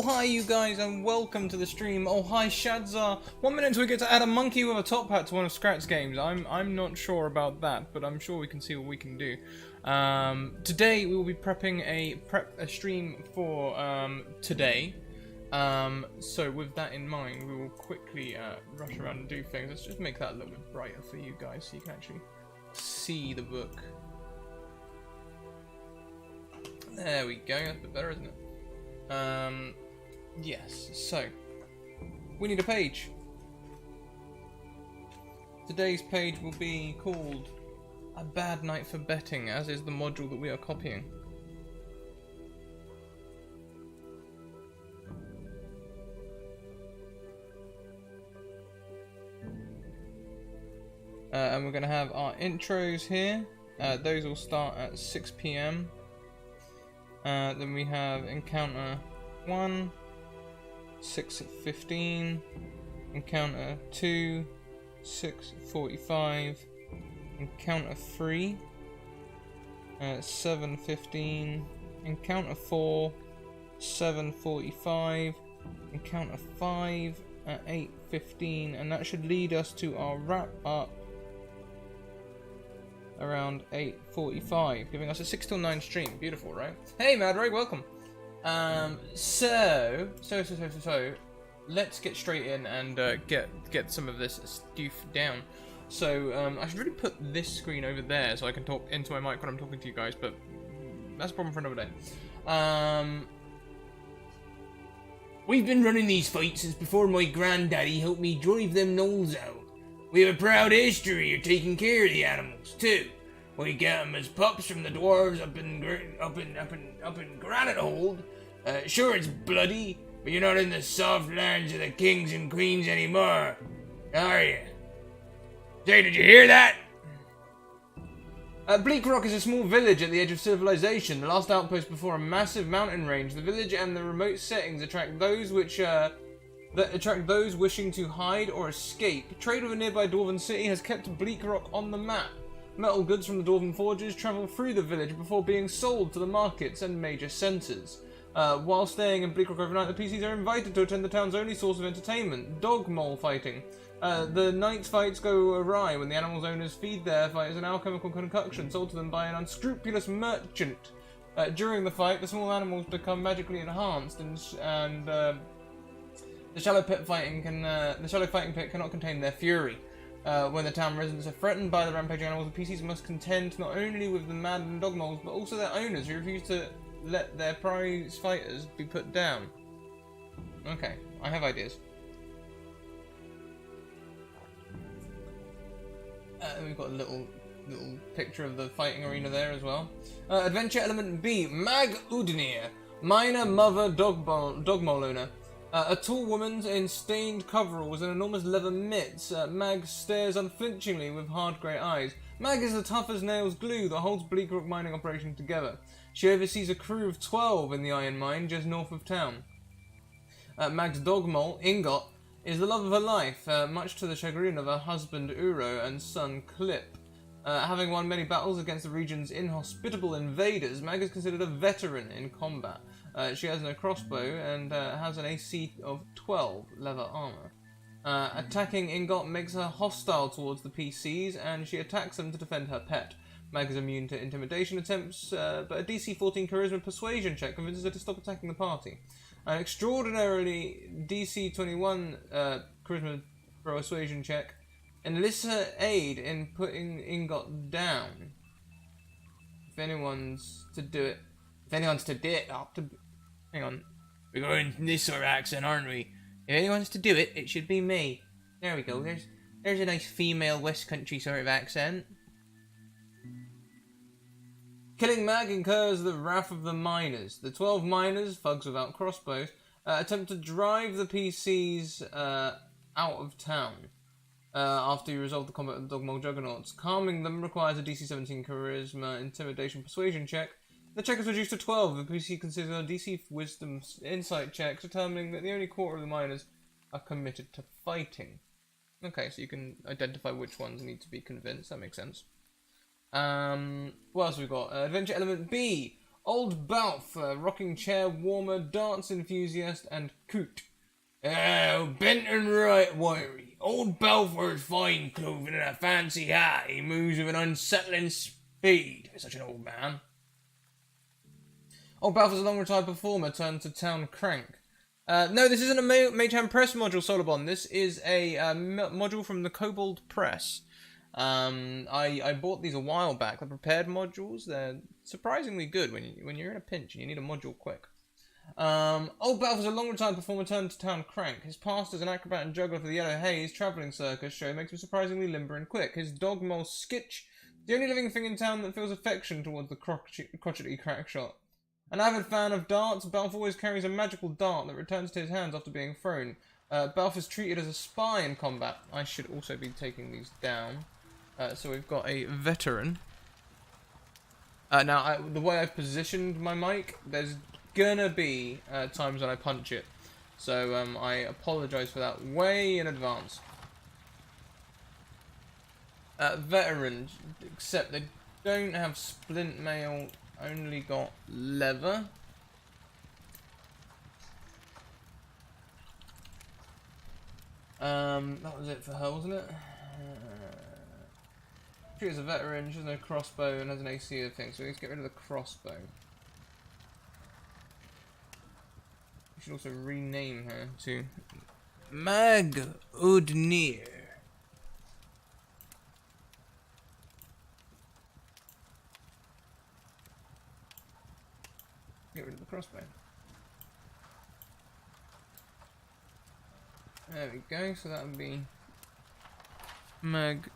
hi you guys and welcome to the stream. Oh hi Shadzar. 1 minute until we get to add a monkey with a top hat to one of Scrat's games. I'm not sure about that, but I'm sure we can see what we can do. Today we will be prepping a stream for today. So with that in mind, we will quickly rush around and do things. Let's just make that a little bit brighter for you guys so you can actually see the book. There we go, that's a bit better, isn't it? Yes, so we need a page. Today's page will be called A Bad Night for Betting, as is the module that we are copying. And we're going to have our intros here. Those will start at 6 PM. Then we have encounter 1, 6 at 15, encounter 2, 6:45, encounter 3, 7:15, encounter 4, 7:45, encounter 5 at 8:15, and that should lead us to our wrap up around 8:45, giving us a 6 till 9 stream. Beautiful, right? Hey, Madroy, welcome. So, let's get straight in and get some of this stuff down. So, I should really put this screen over there so I can talk into my mic when I'm talking to you guys, but that's a problem for another day. We've been running these fights since before my granddaddy helped me drive them gnolls out. We have a proud history of taking care of the animals too. We get them as pups from the dwarves up in Granite Hold. Sure, it's bloody, but you're not in the soft lands of the kings and queens anymore, are you? Say, did you hear that? Bleak Rock is a small village at the edge of civilization, the last outpost before a massive mountain range. The village and the remote settings attract those wishing to hide or escape. Trade with a nearby Dwarven city has kept Bleak Rock on the map. Metal goods from the Dwarven forges travel through the village before being sold to the markets and major centres. While staying in Bleak Rock overnight, the PCs are invited to attend the town's only source of entertainment, dog mole fighting. The night's fights go awry when the animals' owners feed their fighters an alchemical concoction sold to them by an unscrupulous merchant. During the fight, the small animals become magically enhanced, and the shallow fighting pit cannot contain their fury. When the town residents are threatened by the rampaging animals, the PCs must contend not only with the maddened dog moles, but also their owners who refuse to let their prize fighters be put down. Okay, I have ideas. We've got a little picture of the fighting arena there as well. Adventure element B, Mag Udnir, minor mother dog mole owner. A tall woman in stained coveralls and enormous leather mitts. Mag stares unflinchingly with hard grey eyes. Mag is the tough as nails glue that holds Bleak Rock mining operation together. She oversees a crew of 12 in the iron mine just north of town. Mag's dog mole, Ingot, is the love of her life, much to the chagrin of her husband Uro and son Clip. Having won many battles against the region's inhospitable invaders, Mag is considered a veteran in combat. She has no crossbow and has an AC of 12 leather armor. Attacking Ingot makes her hostile towards the PCs, and she attacks them to defend her pet. Mag is immune to intimidation attempts, but a DC 14 Charisma Persuasion check convinces her to stop attacking the party. An extraordinarily DC 21 Charisma Persuasion check enlists her aid in putting Ingot down. If anyone's to do it, hang on. We're going this sort of accent, aren't we? If anyone's to do it, it should be me. There we go. There's a nice female West Country sort of accent. Killing Mag incurs the wrath of the miners. The 12 miners, thugs without crossbows, attempt to drive the PCs out of town after you resolve the combat of the Dogmole Juggernauts. Calming them requires a DC 17 Charisma Intimidation Persuasion check. The check is reduced to 12. The PC considers a DC Wisdom Insight check, determining that the only quarter of the miners are committed to fighting. Okay, so you can identify which ones need to be convinced. That makes sense. What else have we got? Adventure element B. Old Balf, rocking chair warmer, dance enthusiast, and coot. Oh, bent and right wiry. Old Balf wears fine clothing and a fancy hat. He moves with an unsettling speed. Such an old man. Old Balf is a long retired performer turned to town crank. No, this isn't a Mage Hand Press module, Solobon. This is a module from the Kobold Press. I bought these a while back. The prepared modules. They're surprisingly good when you're in a pinch and you need a module quick. Old Balf is a long retired performer turned to town crank. His past as an acrobat and juggler for the Yellow Haze travelling circus show makes him surprisingly limber and quick. His dog mole Skitch, the only living thing in town that feels affection towards the crotchety crackshot. An avid fan of darts, Balf always carries a magical dart that returns to his hands after being thrown. Balf is treated as a spy in combat. I should also be taking these down. So we've got a veteran. Now, the way I've positioned my mic, there's gonna be times when I punch it. So I apologise for that way in advance. Veterans, except they don't have splint mail, only got leather. That was it for her, wasn't it? She is a veteran, she has no crossbow and has an AC of things, so we need to get rid of the crossbow. We should also rename her to Mag Udnir. Get rid of the crossbow. There we go, so that would be Mag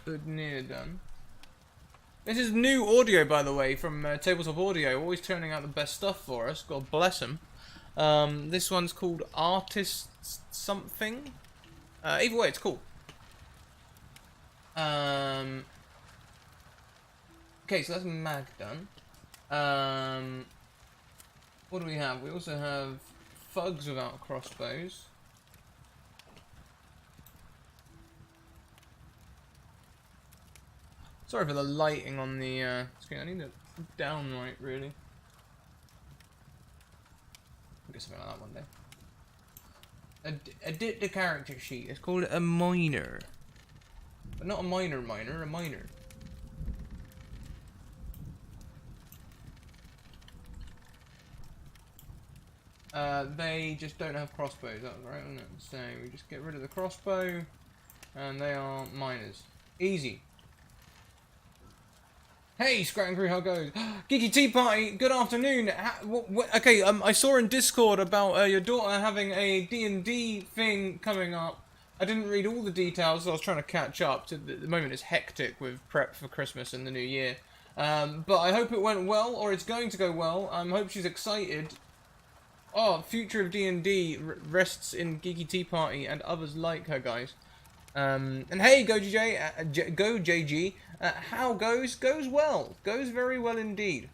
Udnir done. This is new audio, by the way, from Tabletop Audio, always turning out the best stuff for us, God bless them. This one's called Artist Something. Either way, it's cool. Okay, so that's Mag done. What do we have? We also have thugs without crossbows. Sorry for the lighting on the screen. I need it downright, really. I'll get something like that one day. Edit the character sheet. It's called a minor. But not a minor, a minor. They just don't have crossbows, that was right, wasn't it? So we just get rid of the crossbow, and they are minors. Easy. Hey, Scranton Crew, how goes? Geeky Tea Party, good afternoon. Okay, I saw in Discord about your daughter having a D&D thing coming up. I didn't read all the details, so I was trying to catch up. To the moment it's hectic with prep for Christmas and the New Year. But I hope it went well, or it's going to go well. I hope she's excited. Oh, future of D&D rests in Geeky Tea Party and others like her, guys. And hey, Go JG, how goes? Goes well. Goes very well indeed.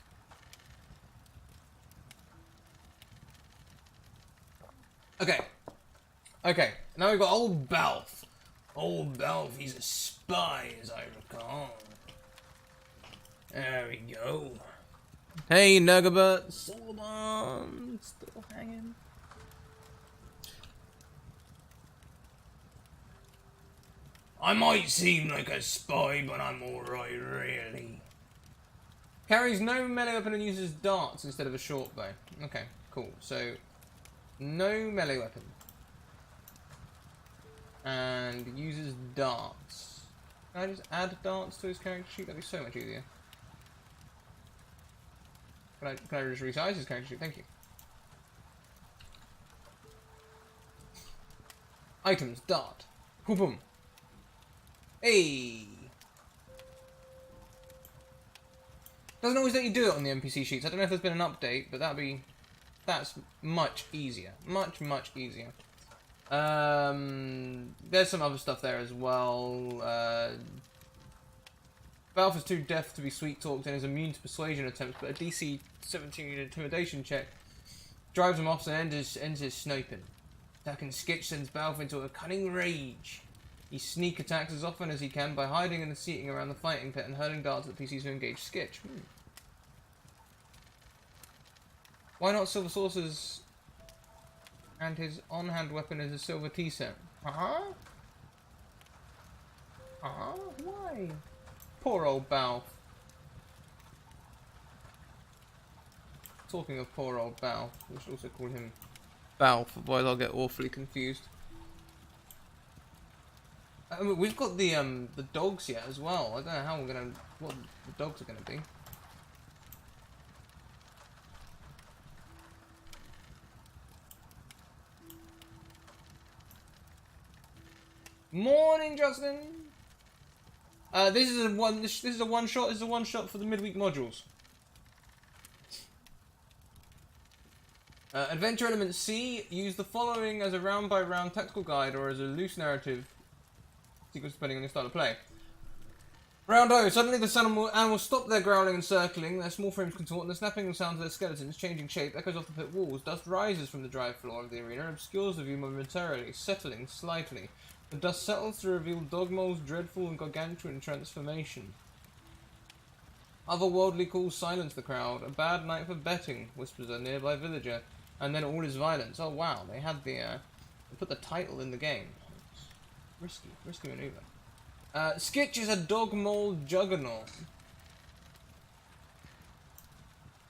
Okay. Now we've got Old Balf. Old Balf, he's a spy, as I recall. There we go. Hey, Nugabert. Solomon. Still hanging. I might seem like a spy, but I'm alright, really. Carries no melee weapon and uses darts instead of a short bow. Okay, cool. So, no melee weapon. And uses darts. Can I just add darts to his character sheet? That'd be so much easier. Can I just resize his character sheet? Thank you. Items, dart. Boom. Hey. Doesn't always let you do it on the NPC sheets. I don't know if there's been an update, but that's much easier. Much easier. There's some other stuff there as well. Balf is too deaf to be sweet talked and is immune to persuasion attempts, but a DC 17 intimidation check drives him off and ends his sniping. Attacking Skitch sends Balf into a cunning rage. He sneak attacks as often as he can by hiding in the seating around the fighting pit and hurling darts at the PCs who engage Skitch. Why not silver saucers? And his on-hand weapon is a silver tea set. Huh? Huh? Why? Poor old Balf. Talking of poor old Balf, we should also call him Balf, otherwise I'll get awfully confused. I mean, we've got the dogs yet as well. I don't know how we're gonna, what the dogs are gonna be. Morning, Justin. This is a one. This is a one shot. This is a one shot for the midweek modules. Adventure Element C. Use the following as a round-by-round tactical guide or as a loose narrative sequence depending on your style of play. Round O. Suddenly the animals stop their growling and circling, their small frames contort, and the snapping sounds of their skeletons changing shape echoes off the pit walls. Dust rises from the drive floor of the arena and obscures the view momentarily, settling slightly. The dust settles to reveal Dogmole's dreadful and gargantuan transformation. Otherworldly calls silence the crowd. A bad night for betting, whispers a nearby villager. And then all is violence. Oh wow, they had the, they put the title in the game. Risky maneuver. Skitch is a Dogmole juggernaut.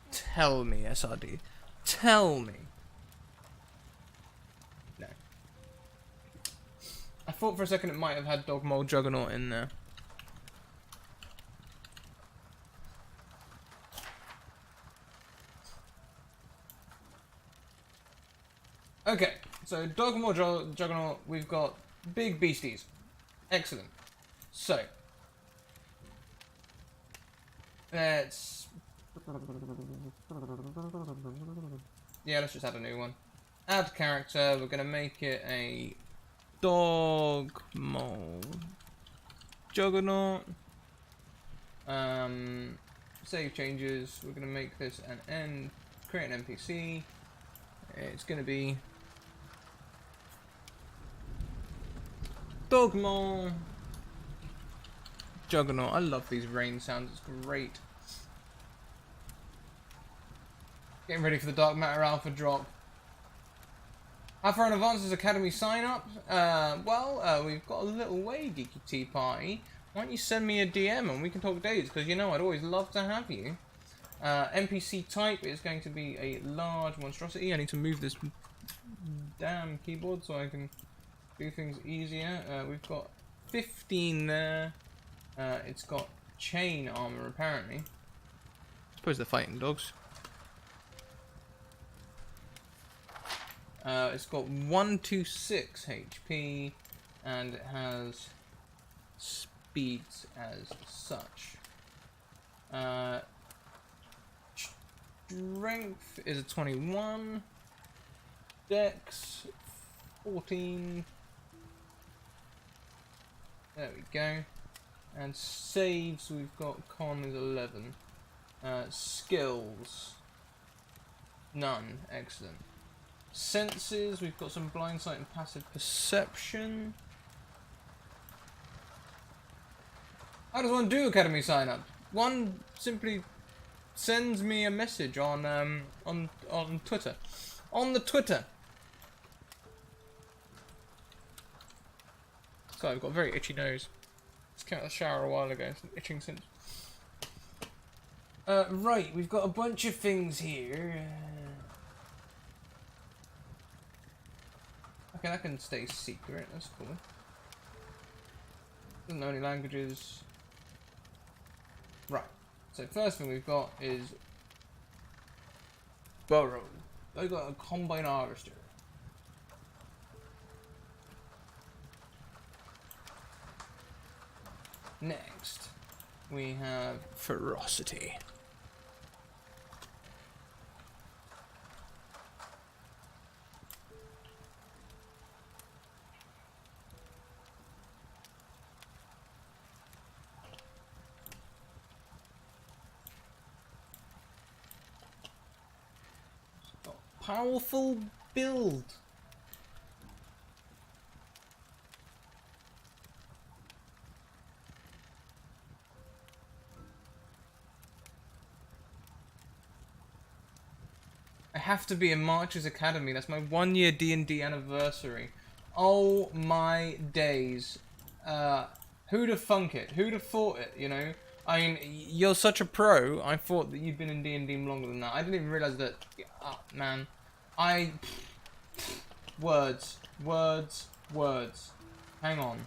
Tell me, SRD. Tell me. No. I thought for a second it might have had Dogmole juggernaut in there. Okay, so Dogmole juggernaut, we've got big beasties. Excellent. So, let's... yeah, let's just add a new one. Add character, we're going to make it a Dogmole juggernaut. Save changes, we're going to make this an N, create an NPC. It's going to be Dogmole Juggernaut. I love these rain sounds, it's great. Getting ready for the Dark Matter Alpha drop. How far in advance is Academy sign up? We've got a little way, Geeky Tea Party. Why don't you send me a DM and we can talk dates? Because you know I'd always love to have you. NPC type is going to be a large monstrosity. I need to move this damn keyboard so I can do things easier. We've got 15 there. It's got chain armor apparently. I suppose they're fighting dogs. It's got 126 HP and it has speeds as such. Strength is a 21. Dex 14. There we go. And saves, we've got con is 11. Skills, none. Excellent. Senses, we've got some blind sight and passive perception. How does one do Academy sign up? One simply sends me a message on Twitter. On the Twitter. So I've got a very itchy nose. Just came out of the shower a while ago. It's been itching since. Right, we've got a bunch of things here. Okay, that can stay secret. That's cool. Doesn't know any languages. Right. So first thing we've got is Burrow. They got a combine harvester. Next, we have ferocity. Powerful build. I have to be in March's Academy. That's my 1 year D&D anniversary. Oh my days. Who'd have thunk it? Who'd have thought it, you know? I mean, you're such a pro. I thought that you'd been in D&D longer than that. I didn't even realise that... Oh, man. Words. Words. Words. Hang on.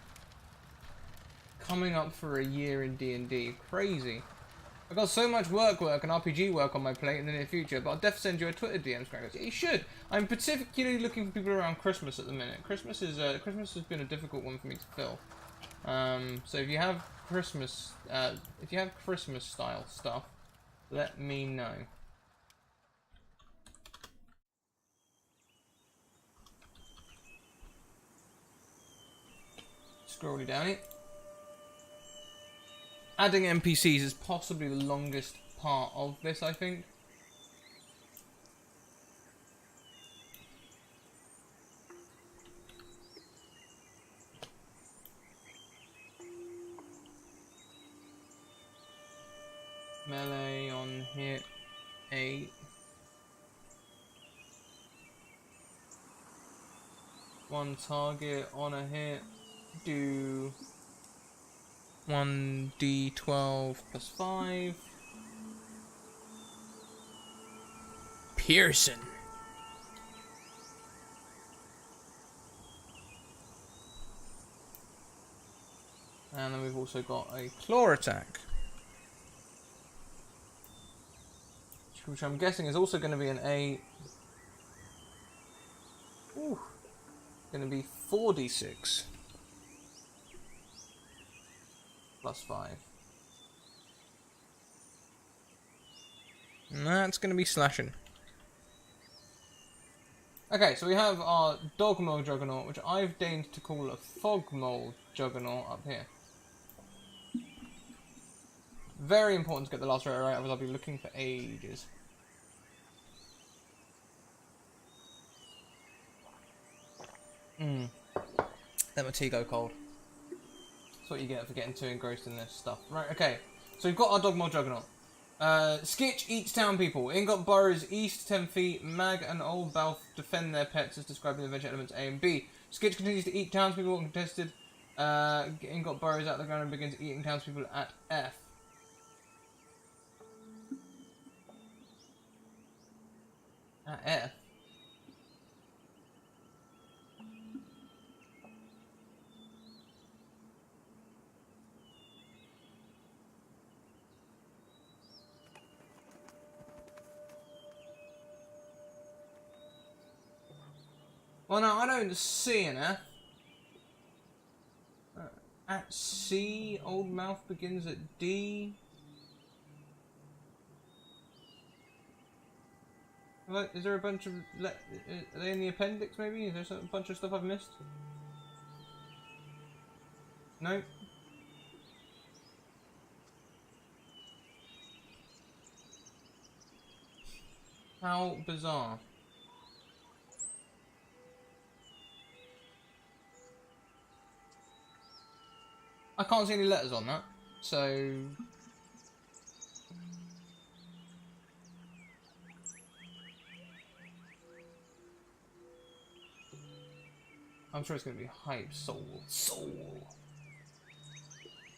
Coming up for a year in D&D. Crazy. I've got so much work and RPG work on my plate in the near future, but I'll definitely send you a Twitter DM, Scraggles. Yeah, you should. I'm particularly looking for people around Christmas at the minute. Christmas has been a difficult one for me to fill. So if you have Christmas style stuff, let me know. Scrolling down it. Adding NPCs is possibly the longest part of this, I think. Melee on hit 8. One target on a hit. Do 1d12 plus 5. Pearson. And then we've also got a claw attack, which I'm guessing is also going to be an 8. Ooh. Going to be 4d6 plus 5. And that's going to be slashing. Okay, so we have our Dogmole Juggernaut, which I've deigned to call a Fogmole Juggernaut up here. Very important to get the last letter right, otherwise I'll be looking for ages. Let my tea go cold. That's what you get for getting too engrossed in this stuff. Right, okay. So we've got our Dogmole Juggernaut. Skitch eats town people. Ingot burrows east 10 feet. Mag and Old Balf defend their pets as described in the adventure elements A and B. Skitch continues to eat townspeople uncontested. Ingot burrows out the ground and begins eating townspeople at F. At F? Well, no, I don't see an F. At C, Old Mouth begins at D. Is there a bunch of... Are they in the appendix, maybe? Is there a bunch of stuff I've missed? No? How bizarre. I can't see any letters on that, so... I'm sure it's going to be hype. Soul.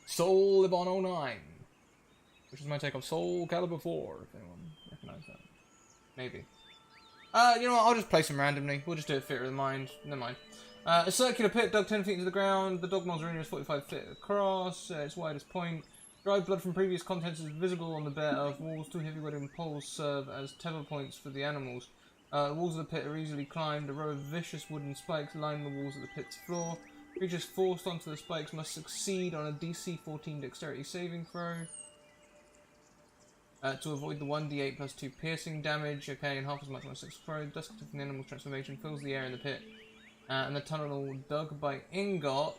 Soul Ibon 09. Which is my take of Soul Calibur 4, if anyone recognises that. Maybe. You know what, I'll just place them randomly. We'll just do it theatre of the mind. Never mind. A circular pit dug 10 feet into the ground. The Dogmole's arena is 45 feet across. Its widest point. Dried blood from previous contents is visible on the bare earth walls. Two heavy wooden poles serve as tether points for the animals. The walls of the pit are easily climbed. A row of vicious wooden spikes line the walls of the pit's floor. Creatures forced onto the spikes must succeed on a DC 14 dexterity saving throw. To avoid the 1d8 plus 2 piercing damage. Okay, and half as much on a 6th throw. Dusk from the animal's transformation fills the air in the pit. And the tunnel dug by Ingot.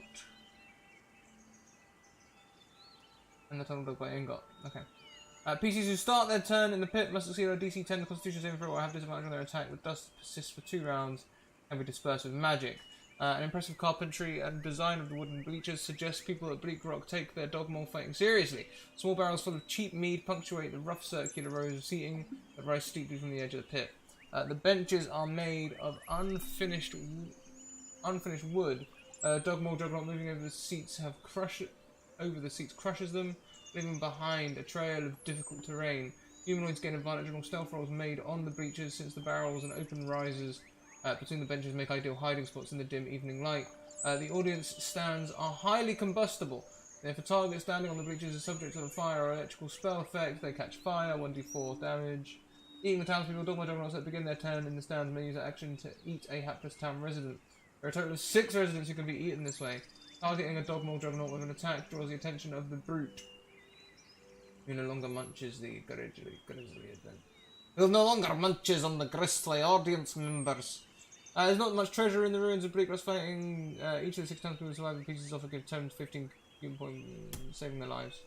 Okay. PCs who start their turn in the pit must succeed on a DC 10 Constitution saving throw or have disadvantage on their attack with dust persists for 2 rounds and be dispersed with magic. An impressive carpentry and design of the wooden bleachers suggests people at Bleak Rock take their Dogmole fighting seriously. Small barrels full of cheap mead punctuate the rough circular rows of seating that rise steeply from the edge of the pit. The benches are made of unfinished wood. Dogmaul Juggernaut moving over the seats crushes them, leaving behind a trail of difficult terrain. Humanoids gain advantage on all stealth rolls made on the breaches, since the barrels and open rises between the benches make ideal hiding spots in the dim evening light. The audience stands are highly combustible. If a target standing on the breaches is subject to a fire or electrical spell effect, they catch fire, 1d4 damage. Eating the townspeople, Dogma Juggernauts that begin their turn in the stand may use that action to eat a hapless town resident. There are a total of 6 residents who can be eaten this way. Targeting a Dogma Juggernaut with an attack draws the attention of the brute, who no longer munches the grisly event. Who no longer munches on the grisly audience members. There's not much treasure in the ruins of Bleakgrass fighting. Each of the 6 townspeople who survive the pieces offer give 10 to 15 points, saving their lives.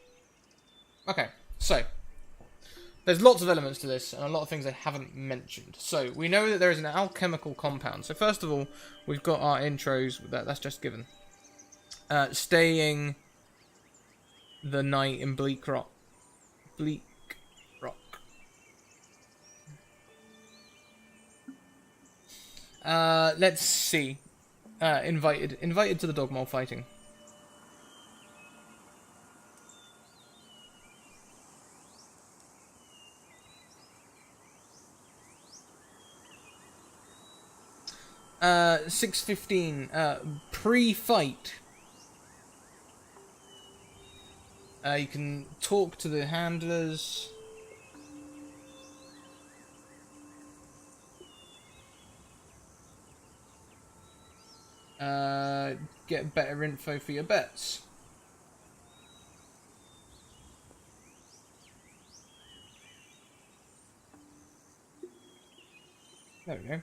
Okay, so there's lots of elements to this and a lot of things they haven't mentioned. So we know that there is an alchemical compound. So first of all, we've got our intros that's just given. Staying the night in Bleak Rock. Let's see. Invited to the Dogmaul fighting. Uh, 6:15. Pre-fight. You can talk to the handlers. Get better info for your bets. There we go.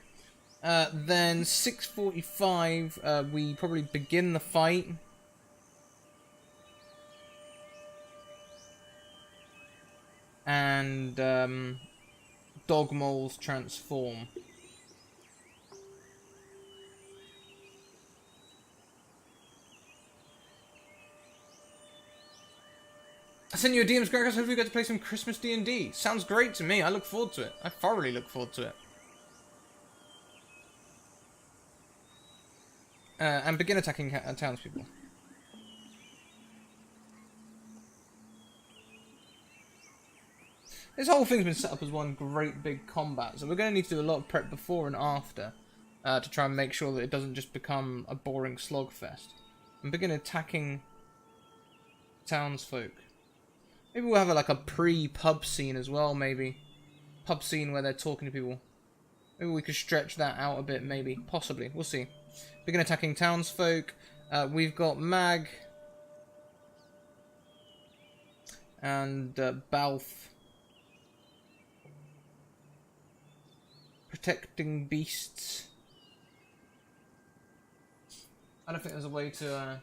Then 6:45, we probably begin the fight. And Dogmauls transform. I sent you a DM, Gregor. Hopefully you get to play some Christmas D&D. Sounds great to me. I look forward to it. I thoroughly look forward to it. And begin attacking townspeople. This whole thing's been set up as one great big combat, so we're going to need to do a lot of prep before and after to try and make sure that it doesn't just become a boring slogfest. And begin attacking townsfolk. Maybe we'll have like a pre-pub scene as well, maybe. Pub scene where they're talking to people. Maybe we could stretch that out a bit, maybe. Possibly. We'll see. Begin attacking townsfolk. We've got Mag. And Balf. Protecting beasts. I don't think there's a way to...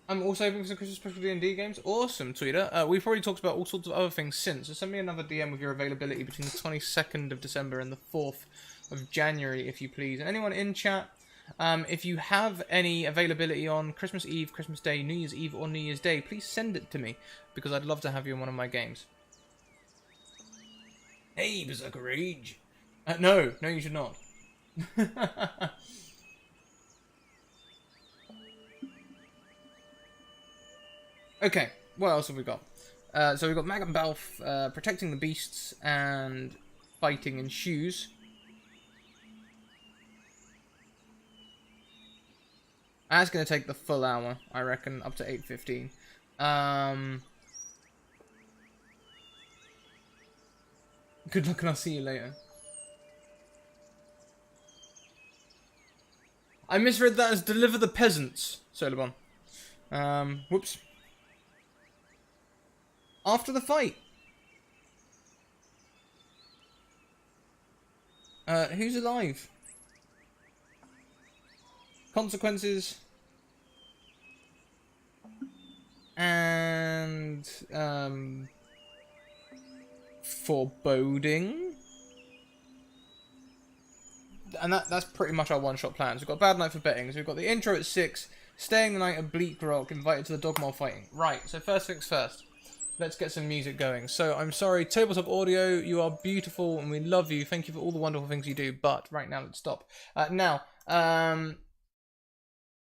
I'm also hoping for some Christmas special D&D games. Awesome, Tweeter. We've already talked about all sorts of other things since, so send me another DM with your availability between the 22nd of December and the 4th of January, if you please. And anyone in chat, if you have any availability on Christmas Eve, Christmas Day, New Year's Eve, or New Year's Day, please send it to me, because I'd love to have you in one of my games. Hey, Berserker Rage. No, you should not. Okay, what else have we got? So we've got Mag and Balf protecting the beasts and fighting in shoes. That's going to take the full hour, I reckon, up to 8:15. Good luck and I'll see you later. I misread that as deliver the peasants, Solobon. Whoops. After the fight. Who's alive? Consequences. And foreboding. and that's pretty much our one-shot plans. We've got Bad Night for Betting. So we've got the intro at 6, staying the night at Bleak Rock, invited to the Dogmole fighting. Right, so first things first. Let's get some music going. So I'm sorry, Tabletop Audio, you are beautiful and we love you. Thank you for all the wonderful things you do. But right now, let's stop.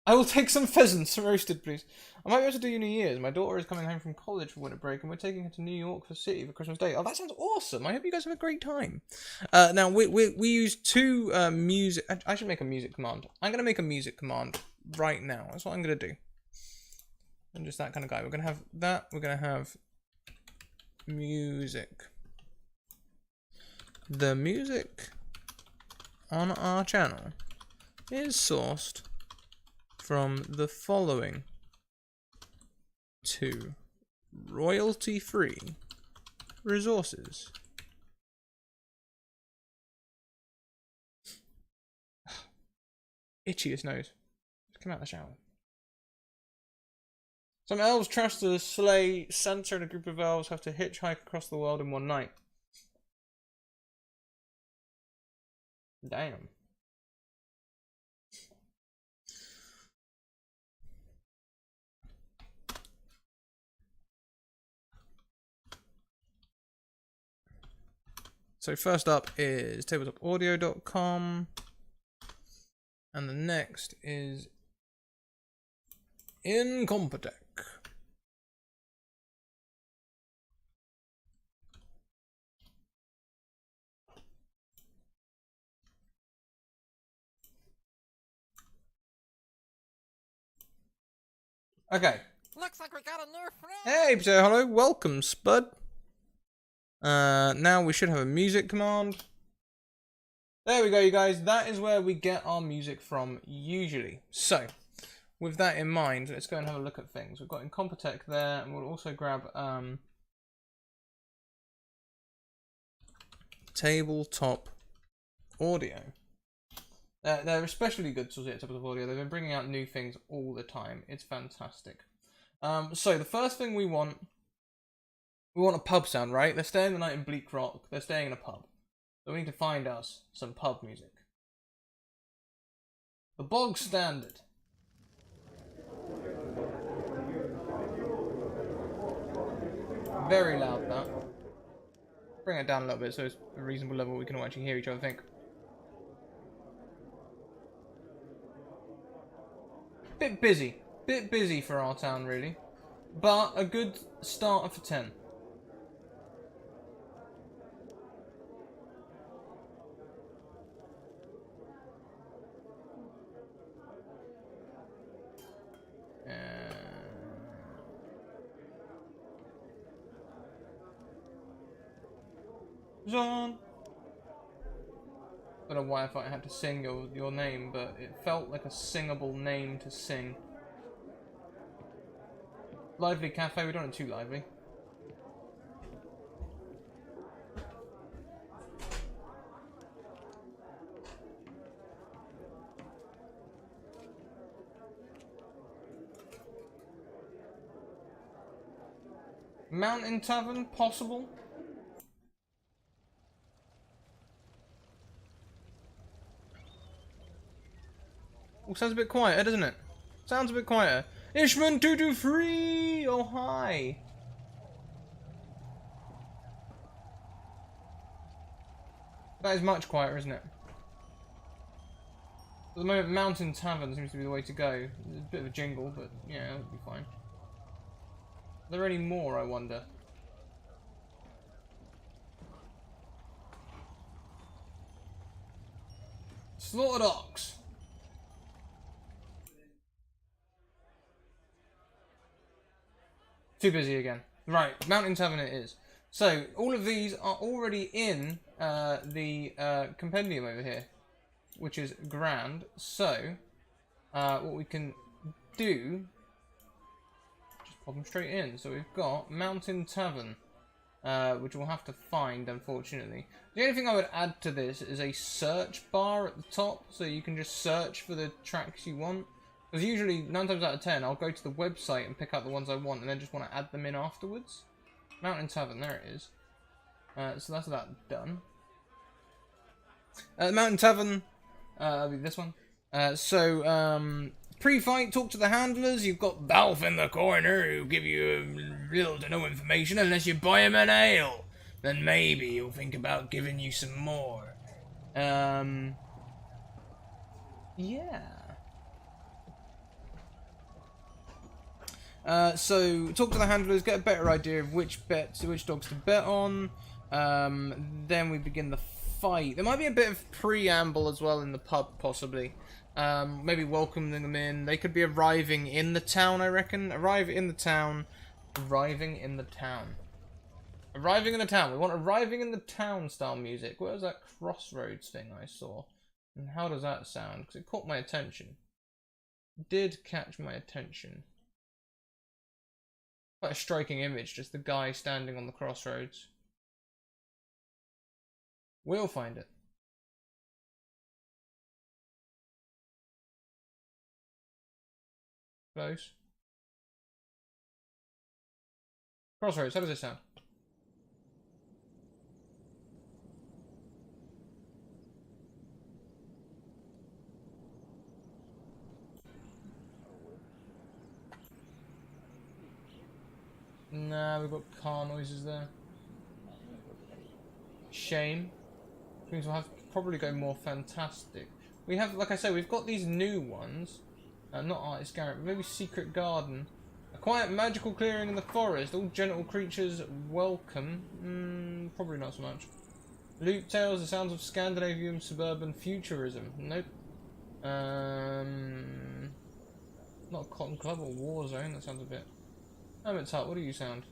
I will take some pheasants roasted, please. I might be able to do New Year's. My daughter is coming home from college for winter break, and we're taking her to New York for City for Christmas Day. Oh, that sounds awesome! I hope you guys have a great time. Now we use two music. I should make a music command. I'm gonna make a music command right now. That's what I'm gonna do. I'm just that kind of guy. We're gonna have that. We're gonna have music. The music on our channel is sourced from the following two royalty-free resources. Itchiest nose. Just come out of the shower. Some elves trash to slay Santa, and a group of elves have to hitchhike across the world in one night. Damn. So first up is tabletopaudio.com, and the next is Incompetech. Okay. Looks like we got a new friend. Hey, potato hello, welcome, Spud. Now we should have a music command. There we go, you guys. That is where we get our music from usually. So, with that in mind, let's go and have a look at things. We've got Incompetech there, and we'll also grab Tabletop Audio. They're especially good tools here at Tabletop Audio. They've been bringing out new things all the time. It's fantastic. So the first thing we want a pub sound, right? They're staying the night in Bleak Rock. They're staying in a pub. So we need to find us some pub music. The bog standard. Very loud, that. Bring it down a little bit so it's a reasonable level we can all actually hear each other think. Bit busy for our town, really. But a good starter for 10. Jean. I don't know why I thought I had to sing your name, but it felt like a singable name to sing. Lively Cafe, we don't want it too lively. Mountain Tavern, possible? Oh, sounds a bit quieter, doesn't it? Sounds a bit quieter. Ishman223! Oh, hi! That is much quieter, isn't it? At the moment, Mountain Tavern seems to be the way to go. There's a bit of a jingle, but yeah, that'll be fine. Are there any more, I wonder? Slaughtered Ox. Too busy again. Right, Mountain Tavern it is. So, all of these are already in the compendium over here, which is grand. So, what we can do, just pop them straight in. So we've got Mountain Tavern, which we'll have to find, unfortunately. The only thing I would add to this is a search bar at the top, so you can just search for the tracks you want. Because usually, 9 times out of 10, I'll go to the website and pick out the ones I want, and then just want to add them in afterwards. Mountain Tavern, there it is. So that's that done. Mountain Tavern, That'll be this one. Pre-fight, talk to the handlers. You've got Balf in the corner who give you little to no information unless you buy him an ale. Then maybe he'll think about giving you some more. Yeah. So talk to the handlers, get a better idea of which dogs to bet on. Then we begin the fight. There might be a bit of preamble as well in the pub, possibly. Maybe welcoming them in. They could be arriving in the town, I reckon. Arriving in the town. We want arriving in the town style music. What was that Crossroads thing I saw? And how does that sound? Because it caught my attention. It did catch my attention. Quite a striking image, just the guy standing on the crossroads. We'll find it. Close. Crossroads, how does it sound? Nah, we've got car noises there. Shame. Which means we'll have to probably go more fantastic. We have, like I say, we've got these new ones. Not Artist Garrett, but maybe Secret Garden. A quiet magical clearing in the forest. All gentle creatures welcome. Probably not so much. Loop Tales, the sounds of Scandinavian suburban futurism. Nope. Not Cotton Club or Warzone, that sounds a bit... Hermit's Hut, what do you sound?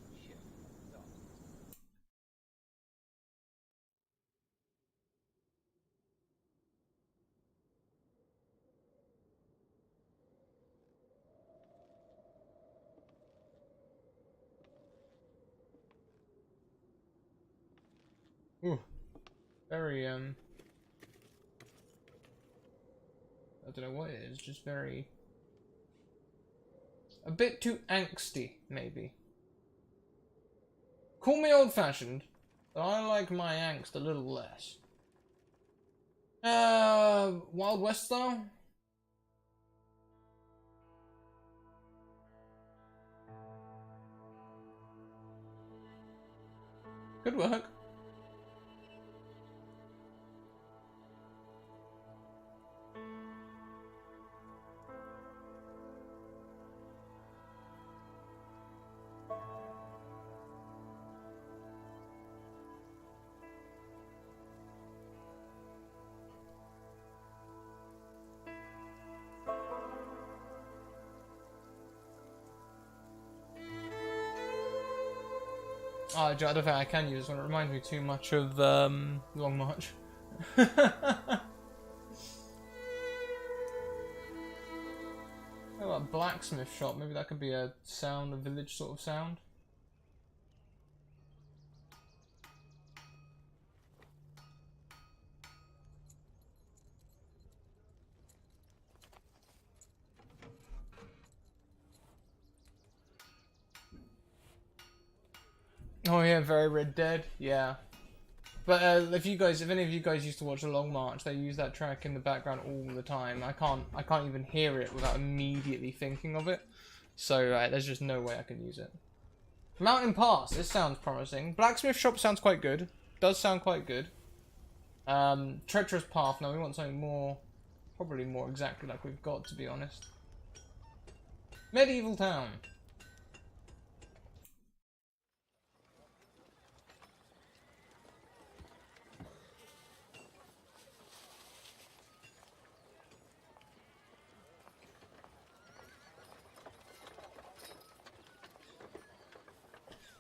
Ooh. Very, I don't know what it is, just very... A bit too angsty, maybe. Call me old-fashioned, but I like my angst a little less. Wild West style? Good work. Oh, I don't think I can use this one. It reminds me too much of Long March. How about a blacksmith shop? Maybe that could be a sound, a village sort of sound. Oh yeah, very Red Dead, yeah. But if any of you guys used to watch The Long March, they use that track in the background all the time. I can't even hear it without immediately thinking of it. So there's just no way I can use it. Mountain Pass, this sounds promising. Blacksmith Shop sounds quite good. Does sound quite good. Treacherous Path, no, we want something more, probably more exactly like we've got, to be honest. Medieval Town.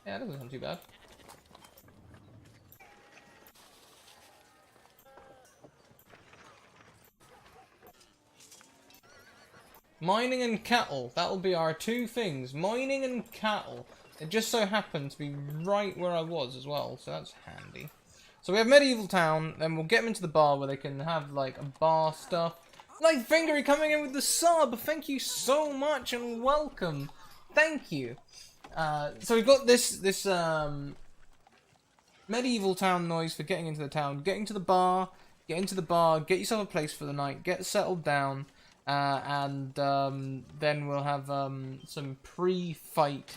Yeah, that doesn't sound too bad. Mining and cattle. That'll be our two things. Mining and cattle. It just so happened to be right where I was as well, so that's handy. So we have Medieval Town, then we'll get them into the bar where they can have, like, a bar stuff. Like Fingery coming in with the sub. Thank you so much and welcome. Thank you. So we've got this Medieval Town noise for getting into the town, getting to the bar, get into the bar, get yourself a place for the night, get settled down, and then we'll have some pre-fight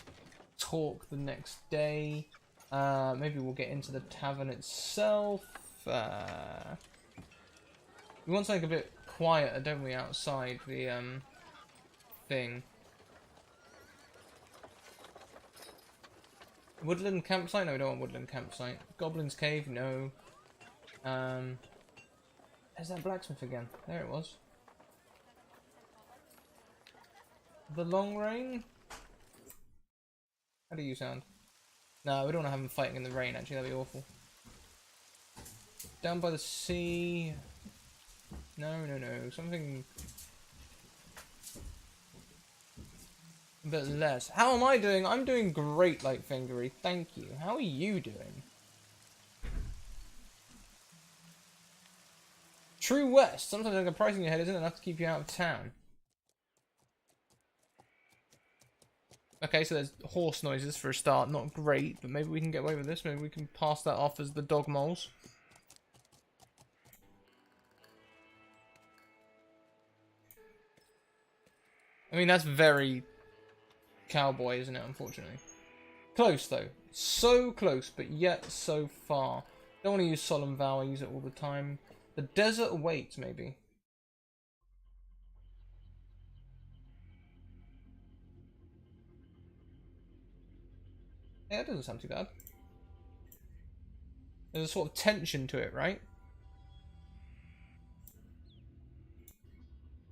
talk the next day. Maybe we'll get into the tavern itself. We want something a bit quieter, don't we, outside the thing. Woodland campsite? No, we don't want woodland campsite. Goblin's cave? No. There's that blacksmith again. There it was. The long rain? How do you sound? No, we don't want to have them fighting in the rain, actually. That'd be awful. Down by the sea. No, no, no. Something a bit less. How am I doing? I'm doing great, Lightfingery. Thank you. How are you doing? True West. Sometimes like a price in your head isn't enough to keep you out of town. Okay, so there's horse noises for a start. Not great, but maybe we can get away with this. Maybe we can pass that off as the dog moles. I mean, that's very cowboy, isn't it, unfortunately? Close, though. So close, but yet so far. Don't want to use Solemn Vow, I use it all the time. The desert awaits, maybe. Yeah, it doesn't sound too bad. There's a sort of tension to it, right?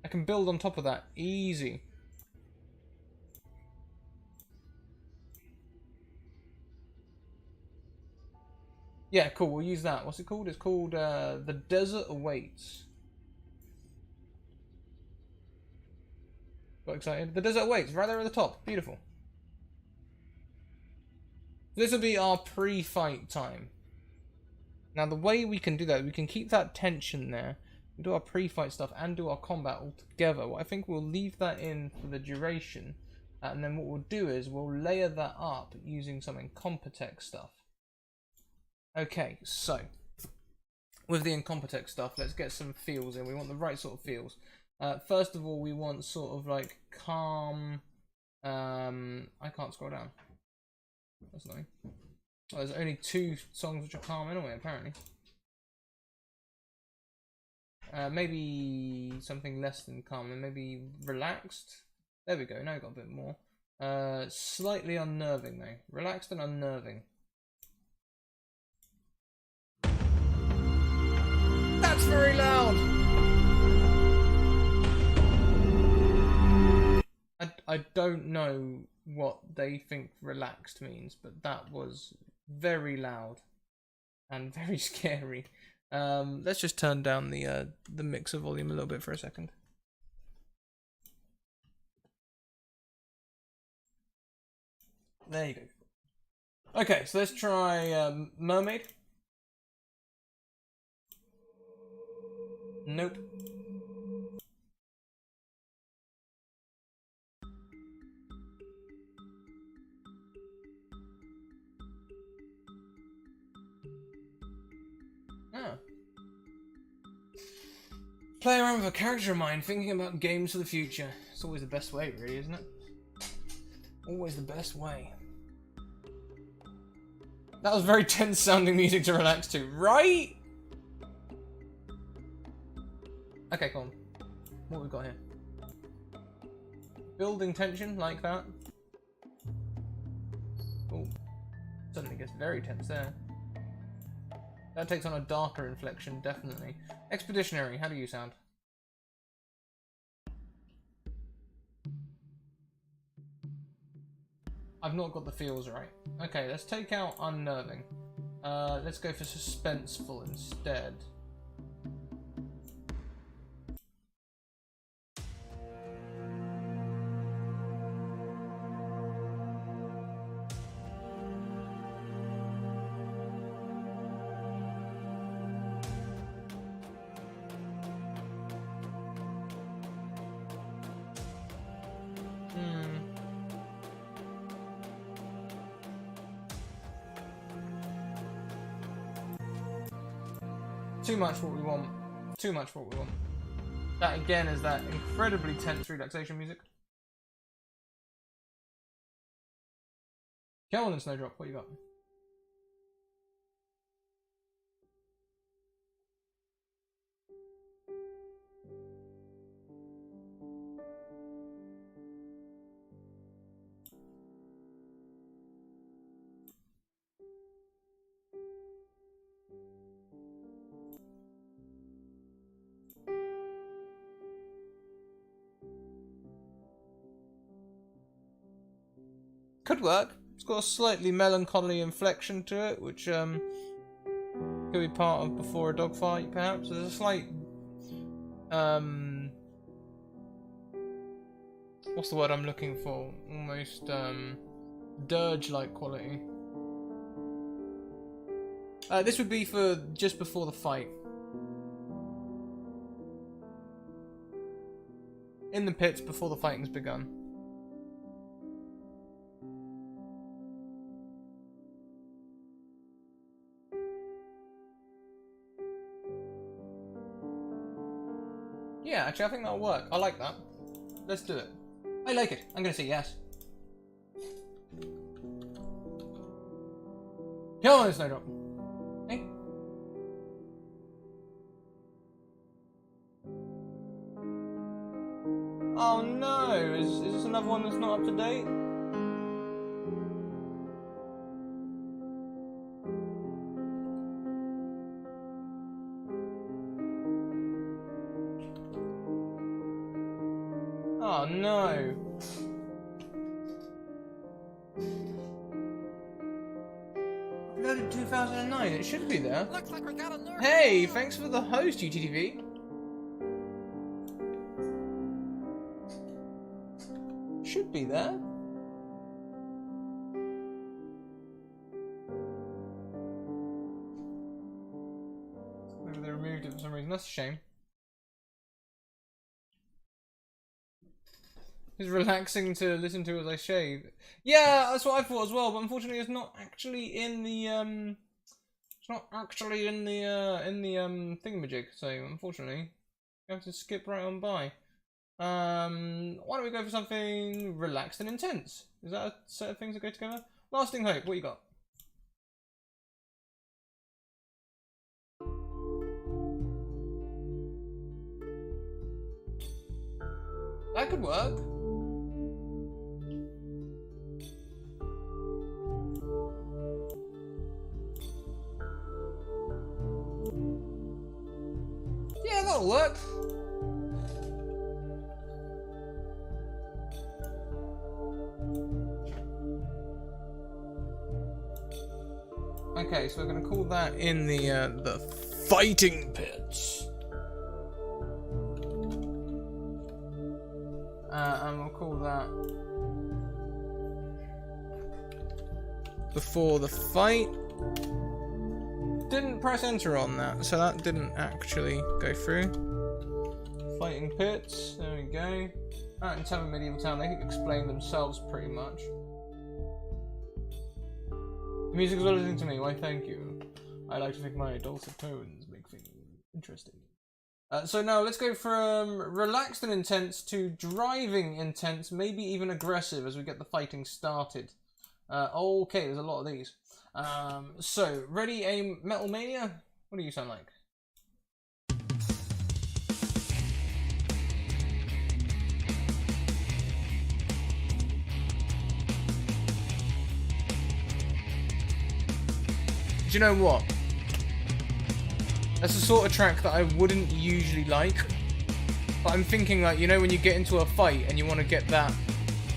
I can build on top of that. Easy. Yeah, cool. We'll use that. What's it called? It's called The Desert Awaits. Got excited. The Desert Awaits, right there at the top. Beautiful. This will be our pre-fight time. Now, the way we can do that, we can keep that tension there. We do our pre-fight stuff and do our combat all together. Well, I think we'll leave that in for the duration. And then what we'll do is we'll layer that up using some Incompetech stuff. Okay, so with the Incompetech stuff, let's get some feels in. We want the right sort of feels. First of all, we want sort of like calm. I can't scroll down. That's annoying. Oh, there's only 2 songs which are calm anyway, apparently. Maybe something less than calm, and maybe relaxed. There we go. Now we've got a bit more. Slightly unnerving though. Relaxed and unnerving. That's very loud! I don't know what they think relaxed means, but that was very loud and very scary. Let's just turn down the mixer volume a little bit for a second. There you go. Okay, so let's try Mermaid. Nope. Ah. Play around with a character of mine, thinking about games for the future. It's always the best way, really, isn't it? Always the best way. That was very tense sounding music to relax to, right? Okay, come on. What have we got here? Building tension, like that. Oh, suddenly gets very tense there. That takes on a darker inflection, definitely. Expeditionary, how do you sound? I've not got the feels right. Okay, let's take out unnerving. Let's go for suspenseful instead. Too much what we want. Too much what we want. That again is that incredibly tense relaxation music. Kelvin and Snowdrop, what you got? Could work. It's got a slightly melancholy inflection to it, which could be part of Before a Dogfight, perhaps. There's a slight what's the word I'm looking for? Almost dirge-like quality. This would be for just before the fight. In the pits before the fighting's begun. Yeah, actually I think that'll work. I like that. Let's do it. I like it. I'm gonna say yes. Come on, Snowdrop. Hey. Oh no! Is this another one that's not up to date? Oh no! Uploaded 2009. It should be there. Looks like we got a new Hey, friend. thanks for the host, UTTV. Should be there. Maybe they removed it for some reason. That's a shame. It's relaxing to listen to as I shave. Yeah, that's what I thought as well. But unfortunately, it's not actually in the It's not actually in the thingamajig. So unfortunately, you have to skip right on by. Why don't we go for something relaxed and intense? Is that a set of things that go together? Lasting Hope, what you got? That could work. Yeah, that'll work. Okay, so we're gonna call that in the fighting pits. And we'll call that before the fight. Didn't press enter on that, so that didn't actually go through. Fighting pits, there we go. Out in Town of Medieval Town, they explain themselves pretty much. The music is listening to me, why thank you. I like to think my dulcet tones make things interesting. So now let's go from relaxed and intense to driving intense, maybe even aggressive as we get the fighting started. Okay, there's a lot of these. So, ready, aim, Metal Mania? What do you sound like? Do you know what? That's the sort of track that I wouldn't usually like. But I'm thinking, like, you know, when you get into a fight and you want to get that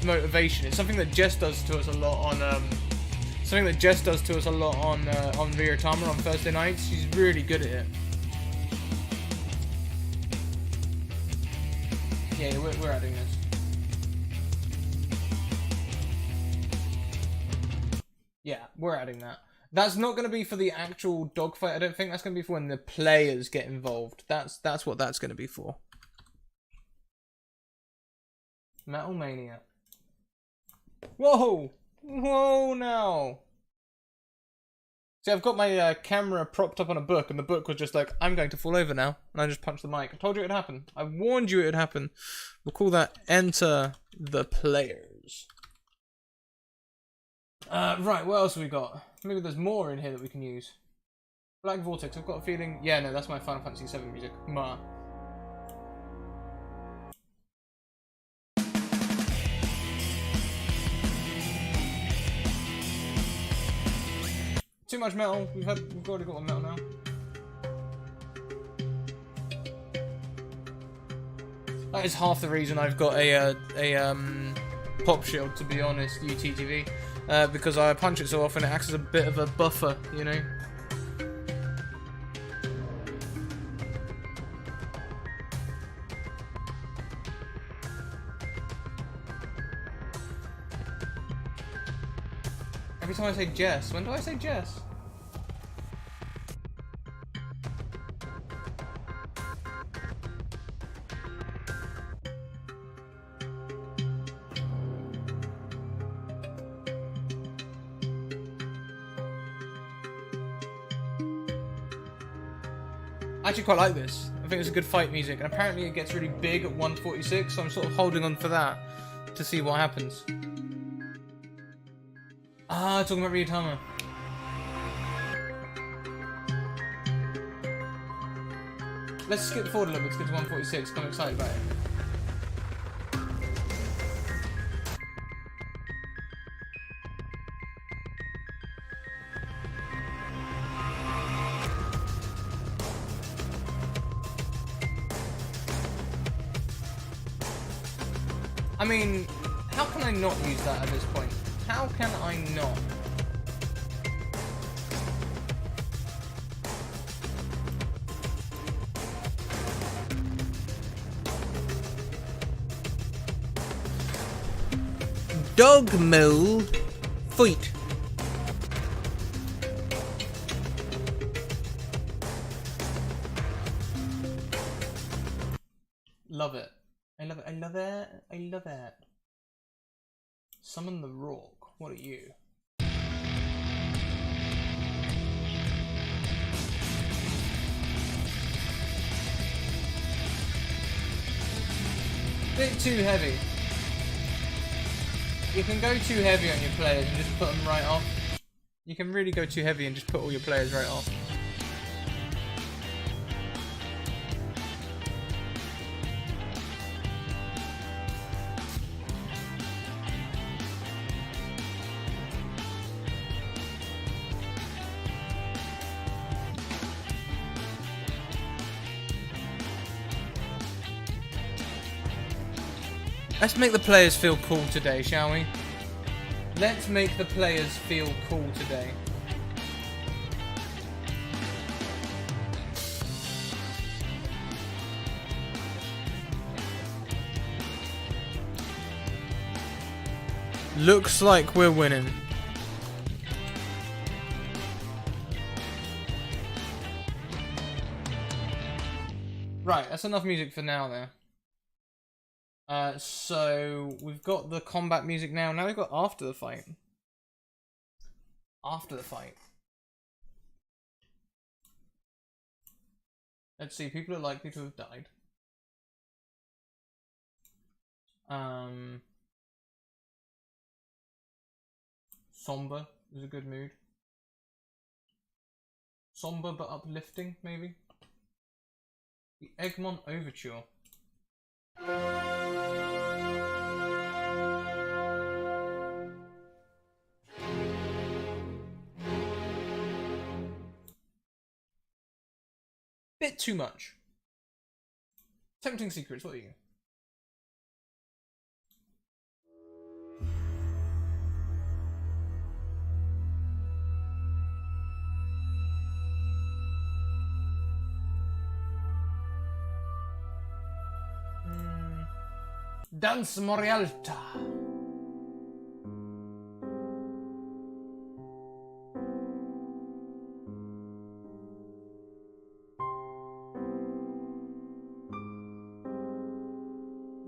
motivation, it's something that Jess does to us a lot on Viratama on Thursday nights. She's really good at it. Yeah, we're adding this. Yeah, we're adding that. That's not going to be for the actual dogfight. I don't think that's going to be for when the players get involved. That's what that's going to be for. Metal Mania. Whoa! Whoa now! See, I've got my camera propped up on a book, and the book was just like, I'm going to fall over now, and I just punched the mic. I told you it would happen. I warned you it would happen. We'll call that Enter the Players. Right, what else have we got? Maybe there's more in here that we can use. Black Vortex, I've got a feeling... Yeah, no, that's my Final Fantasy VII music. Ma. Too much metal. We've already got one metal now. That is half the reason I've got a pop shield, to be honest, UTTV, because I punch it so often it acts as a bit of a buffer, you know. Every time I say Jess, when do I say Jess? I actually quite like this. I think it's a good fight music, and apparently it gets really big at 146, so I'm sort of holding on for that to see what happens. Ah, talking about Ryutama. Let's skip forward a little bit to get to 146, I'm excited about it. I mean, how can I not use that at this point? How can I not? Dogmo Fight. Love it. I love it. I love it. I love it. Summon the Rock. What are you? Bit too heavy. You can go too heavy on your players and just put them right off. You can really go too heavy and just put all your players right off. Let's make the players feel cool today, shall we? Let's make the players feel cool today. Looks like we're winning. Right, that's enough music for now there. So we've got the combat music now. Now we've got after the fight. After the fight. Let's see, people are likely to have died. Somber is a good mood. Somber but uplifting, maybe. The Egmont Overture. Bit too much. Tempting Secrets, what are you? Dance Morialta.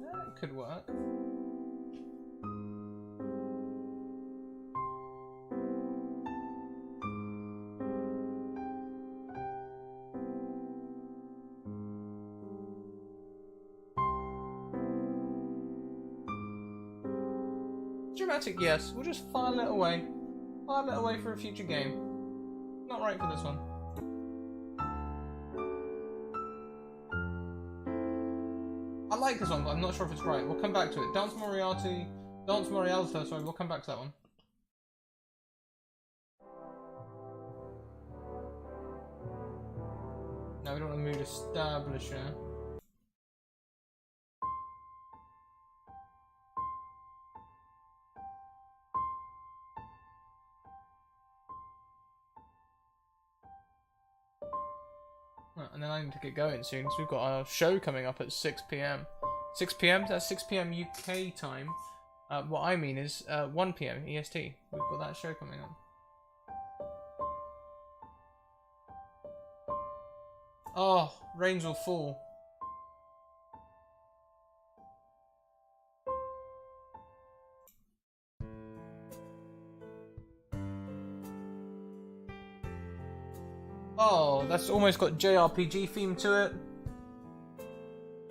That could work. dramatic, yes. We'll just file it away. File it away for a future game. Not right for this one. I like this one, but I'm not sure if it's right. We'll come back to it. Dance Morialta, sorry, we'll come back to that one. No, we don't want to mood establisher. Right, and then I need to get going soon because we've got our show coming up at 6 PM. 6 PM? That's 6 PM UK time. What I mean is 1 PM EST. We've got that show coming up. Oh, rains will fall. Oh, that's almost got JRPG theme to it.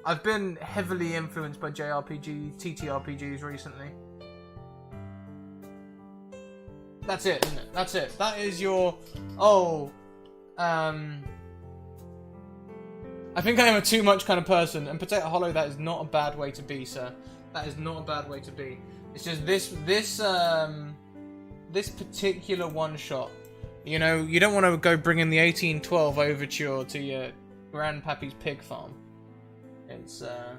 I've been heavily influenced by JRPG, TTRPGs recently. That's it, isn't it? That's it. That is your... Oh, I think I am a too much kind of person, and Potato Hollow, that is not a bad way to be, sir. That is not a bad way to be. It's just this particular one shot. You know, you don't want to go bringing the 1812 overture to your grandpappy's pig farm. It's a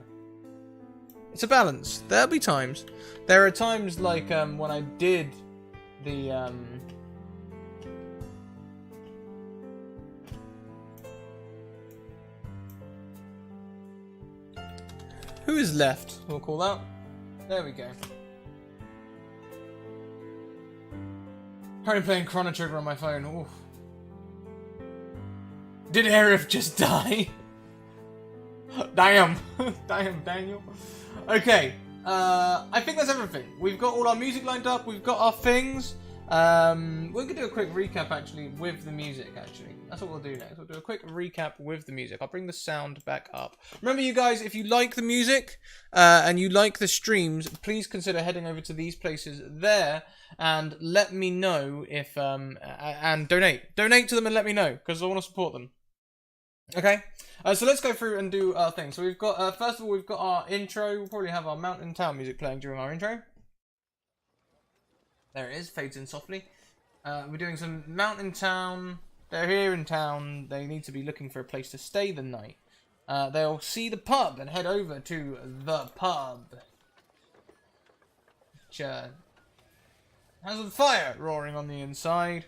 balance. There'll be times. There are times like when I did the Who is left? We'll call that. There we go. Currently playing Chrono Trigger on my phone. Oof. Did Aerith just die? Damn. Damn, Daniel. Okay. I think that's everything. We've got all our music lined up. We've got our things. We're going to do a quick recap, actually, with the music, actually. That's what we'll do next. We'll do a quick recap with the music. I'll bring the sound back up. Remember, you guys, if you like the music and you like the streams, please consider heading over to these places there and let me know if... and donate. Donate to them and let me know, because I want to support them. Okay? So let's go through and do our thing. So we've got... first of all, we've got our intro. We'll probably have our Mountain Town music playing during our intro. There it is. Fades in softly. We're doing some Mountain Town... They're here in town. They need to be looking for a place to stay the night. They'll see the pub and head over to the pub. Which has a fire roaring on the inside.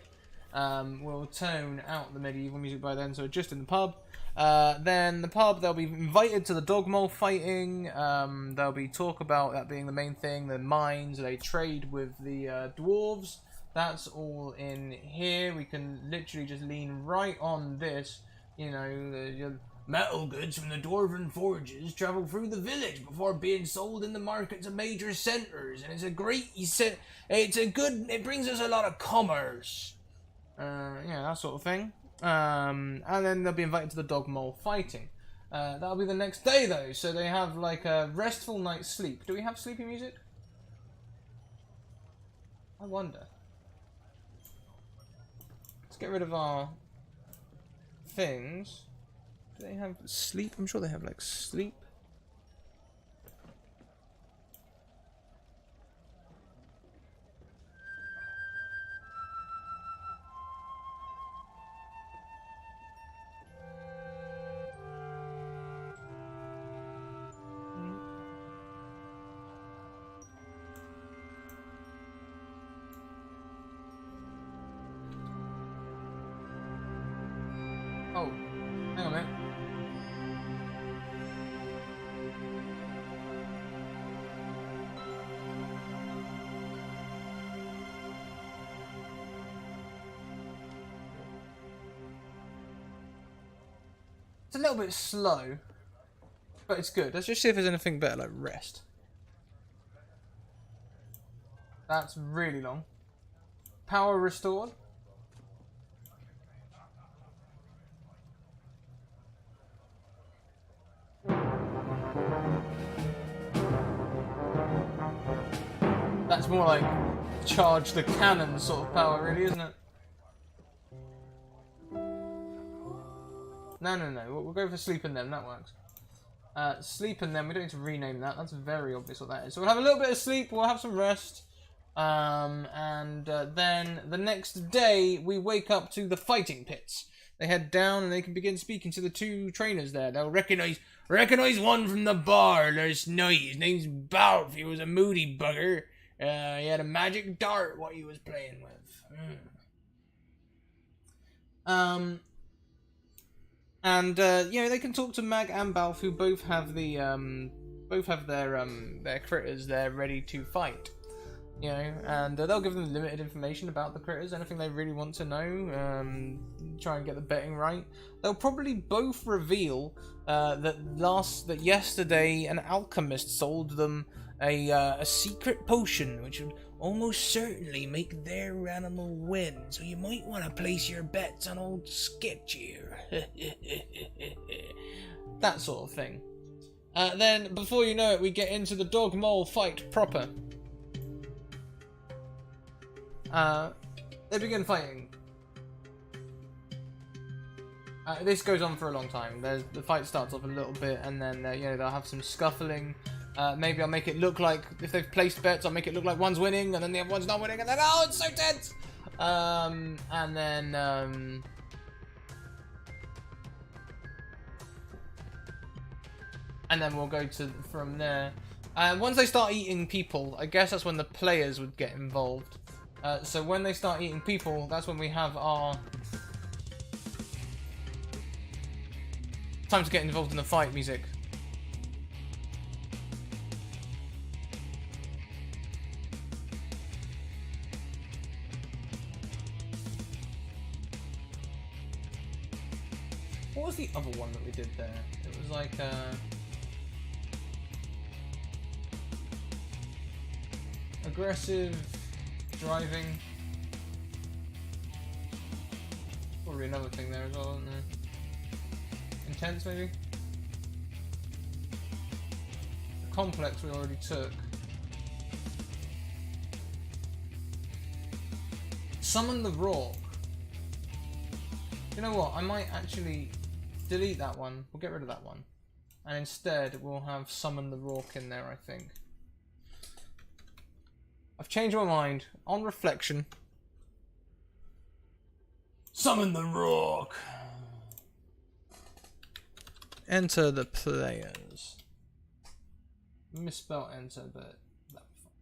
We'll tone out the medieval music by then, so just in the pub. Then the pub, they'll be invited to the Dogmole fighting. There'll be talk about that being the main thing. The mines, they trade with the dwarves. That's all in here. We can literally just lean right on this. You know, the metal goods from the dwarven forges travel through the village before being sold in the markets of major centres, and it brings us a lot of commerce. Yeah, that sort of thing. And then they'll be invited to the Dogmole fighting. That'll be the next day, though, so they have like a restful night's sleep. Do we have sleepy music? I wonder. Get rid of our things. Do they have sleep? I'm sure they have like sleep. Oh, hang on a minute. It's a little bit slow, but it's good. Let's just see if there's anything better, like rest. That's really long. Power restored. That's more like charge the cannon sort of power, really, isn't it? No. We'll go for sleep in them. That works. Sleep in them. We don't need to rename that. That's very obvious what that is. So we'll have a little bit of sleep. We'll have some rest. And then the next day we wake up to the fighting pits. They head down and they can begin speaking to the two trainers there. They'll recognize one from the bar last night. His name's Balf. He was a moody bugger. He had a magic dart what he was playing with. And you know, they can talk to Mag and Balf, who both have their critters there ready to fight. You know, and they'll give them limited information about the critters, anything they really want to know. Try and get the betting right. They'll probably both reveal that yesterday an alchemist sold them a secret potion, which would almost certainly make their animal win. So you might want to place your bets on old Sketch here. That sort of thing. Then, before you know it, we get into the dog mole fight proper. They begin fighting. This goes on for a long time. The fight starts off a little bit, and then you know, they'll have some scuffling. Maybe I'll make it look like, if they've placed bets, I'll make it look like one's winning, and then the other one's not winning, and then, oh, it's so tense! And then we'll go to from there. Once they start eating people, I guess that's when the players would get involved. So when they start eating people, that's when we have our time to get involved in the fight music. What was the other one that we did there? It was like aggressive driving. Probably another thing there as well, isn't there? Intense, maybe? The complex we already took. Summon the Rock. You know what? I might actually delete that one. We'll get rid of that one. And instead, we'll have Summon the Rock in there, I think. I've changed my mind. On reflection. Summon the Rock. Enter the players. Misspelled enter, but that'll be fine.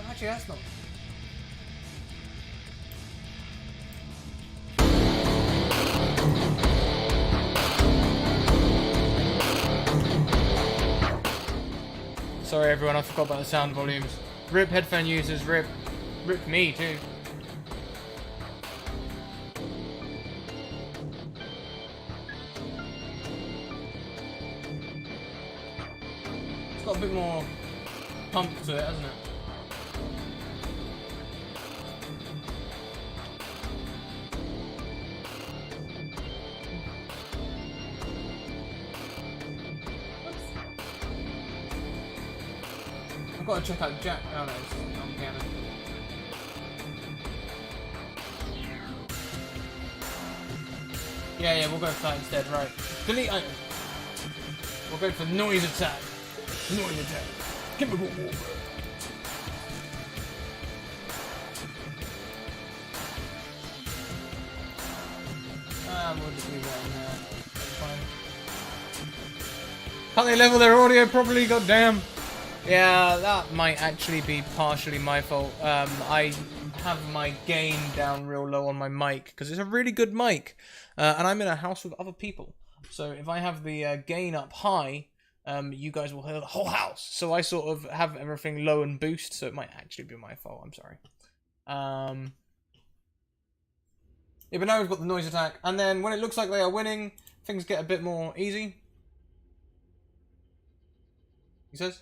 Actually, that's not. Sorry everyone, I forgot about the sound volumes. Rip headphone users, rip me too. It's got a bit more pump to it, hasn't it? I've got to check out Jack. Oh no, it's on piano. Yeah, we'll go for that instead, right. Delete item. We'll go for noise attack. Noise attack. Chemical warfare. We'll just leave that in there. That's fine. Can't they level their audio properly? Goddamn. Yeah, that might actually be partially my fault. I have my gain down real low on my mic because it's a really good mic, and I'm in a house with other people. So if I have the gain up high, you guys will hear the whole house. So I sort of have everything low and boost, so it might actually be my fault. I'm sorry. Yeah, but now we've got the noise attack, and then when it looks like they are winning, things get a bit more easy. He says.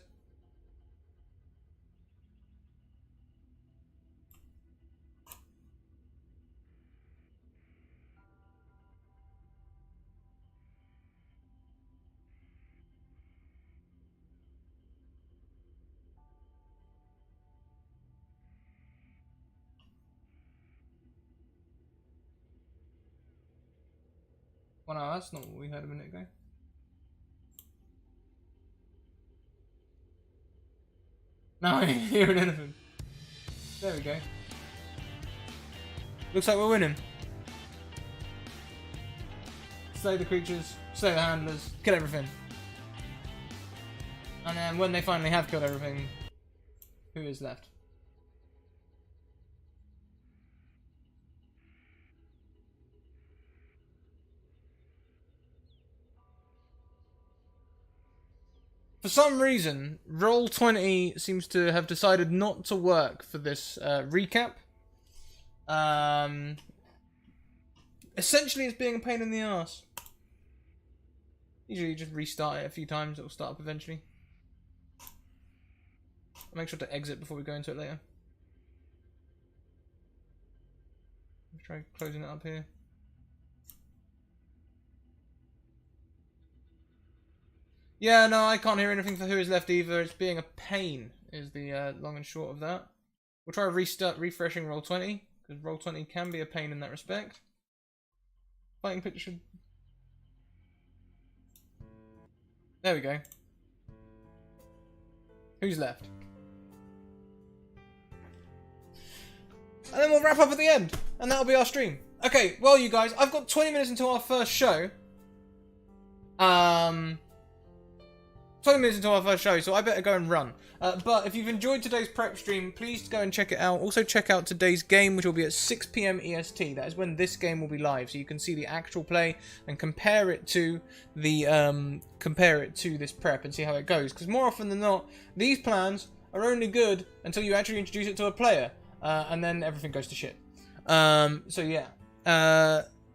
Well, no, that's not what we heard a minute ago. No, I ain't hearing anything. There we go. Looks like we're winning. Slay the creatures, slay the handlers, kill everything. And then when they finally have killed everything, who is left? For some reason, Roll20 seems to have decided not to work for this recap. Essentially, it's being a pain in the ass. Usually, you just restart it a few times; it'll start up eventually. I'll make sure to exit before we go into it later. Let's try closing it up here. Yeah, no, I can't hear anything for who is left either. It's being a pain, is the long and short of that. We'll try refreshing Roll20, because Roll20 can be a pain in that respect. Fighting picture should... There we go. Who's left? And then we'll wrap up at the end, and that'll be our stream. Okay, well, you guys, I've got 20 minutes until our first show. 20 minutes into our first show, so I better go and run. But if you've enjoyed today's prep stream, please go and check it out. Also check out today's game, which will be at 6 PM EST. That is when this game will be live, so you can see the actual play and compare it to the this prep and see how it goes. Because more often than not, these plans are only good until you actually introduce it to a player, and then everything goes to shit. So yeah,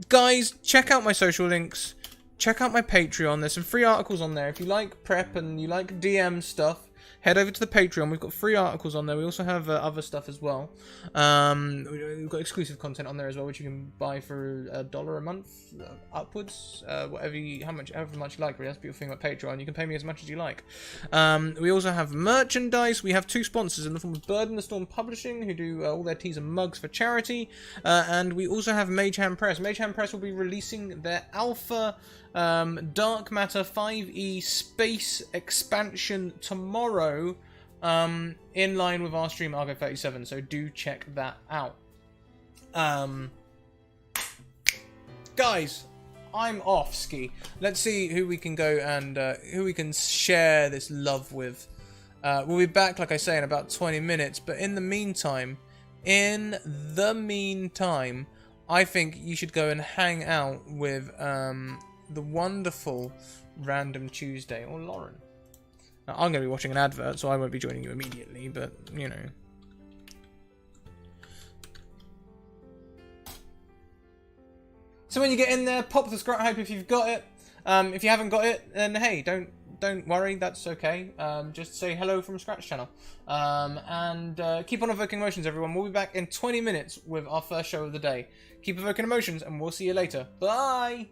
guys, check out my social links. Check out my Patreon. There's some free articles on there. If you like prep and you like DM stuff, head over to the Patreon. We've got free articles on there. We also have other stuff as well. We've got exclusive content on there as well, which you can buy for $1 a month upwards. However much you like. Really, that's the beautiful thing about Patreon. You can pay me as much as you like. We also have merchandise. We have 2 sponsors in the form of Bird and the Storm Publishing, who do all their teas and mugs for charity. And we also have Mage Hand Press. Mage Hand Press will be releasing their alpha Dark Matter 5e Space Expansion tomorrow, in line with our stream Argo 37, so do check that out. Guys, I'm off ski. Let's see who we can go and who we can share this love with. We'll be back, like I say, in about 20 minutes, but in the meantime, I think you should go and hang out with the wonderful Random Tuesday or Lauren. Now, I'm going to be watching an advert, so I won't be joining you immediately, but, you know. So when you get in there, pop the Scrat Hype if you've got it. If you haven't got it, then hey, don't worry, that's okay. Just say hello from Scratch Channel. And keep on evoking emotions, everyone. We'll be back in 20 minutes with our first show of the day. Keep evoking emotions, and we'll see you later. Bye!